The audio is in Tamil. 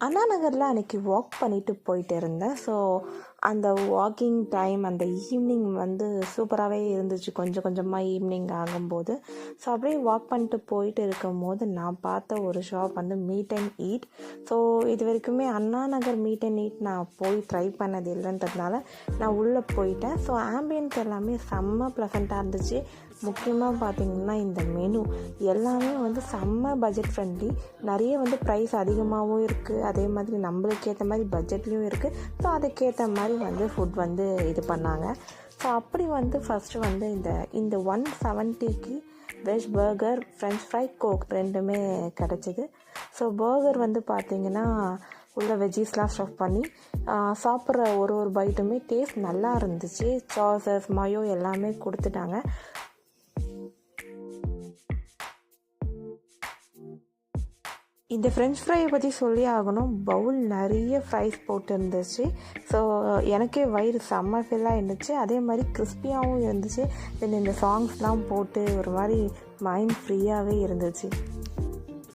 அண்ணா நகரில் அன்றைக்கி வாக் பண்ணிவிட்டு போயிட்டு இருந்தேன். ஸோ அந்த வாக்கிங் டைம் அந்த ஈவினிங் வந்து சூப்பராகவே இருந்துச்சு. கொஞ்சம் கொஞ்சமாக ஈவினிங் ஆகும்போது ஸோ அப்படியே வாக் பண்ணிட்டு போயிட்டு இருக்கும்போது நான் பார்த்த ஒரு ஷாப் வந்து மீட் அண்ட் ஈட். ஸோ இது வரைக்குமே Anna Nagar meet and eat நான் போய் ட்ரை பண்ணது இல்லைன்றதுனால நான் உள்ளே போயிட்டேன். ஸோ ஆம்பியன்ஸ் எல்லாமே செம்ம ப்ளசண்ட்டாக இருந்துச்சு. முக்கியமாக பார்த்திங்கன்னா இந்த மெனு எல்லாமே வந்து செம்ம பட்ஜெட் ஃப்ரெண்ட்லி. நிறைய வந்து ப்ரைஸ் அதிகமாகவும் இருக்குது, அதே மாதிரி நம்மளுக்கு ஏற்ற மாதிரி பட்ஜெட்லேயும் இருக்குது. ஸோ அதுக்கேற்ற மாதிரி வந்து ஃபுட் வந்து இது பண்ணாங்க. ஸோ அப்படி வந்து ஃபஸ்ட்டு வந்து இந்த 170க்கு veg burger, french fry, coke ரெண்டுமே கிடச்சிது. ஸோ பர்கர் வந்து பார்த்திங்கன்னா உள்ள வெஜ்ஜீஸ்லாம் ஸ்டஃப் பண்ணி சாப்பிட்ற ஒரு பைட்டுமே டேஸ்ட் நல்லா இருந்துச்சு. சாஸஸ், மயோ எல்லாமே கொடுத்துட்டாங்க. இந்த ஃப்ரெஞ்ச் ஃப்ரையை பற்றி சொல்லி ஆகணும். பவுல் நிறைய ஃப்ரைஸ் போட்டு இருந்துச்சு. ஸோ எனக்கே வயிறு செம்ம ஃபில்லாக இருந்துச்சு. அதே மாதிரி கிறிஸ்பியாகவும் இருந்துச்சு. தென் இந்த சாங்ஸ்லாம் போட்டு ஒரு மாதிரி மைண்ட் ஃப்ரீயாகவே இருந்துச்சு.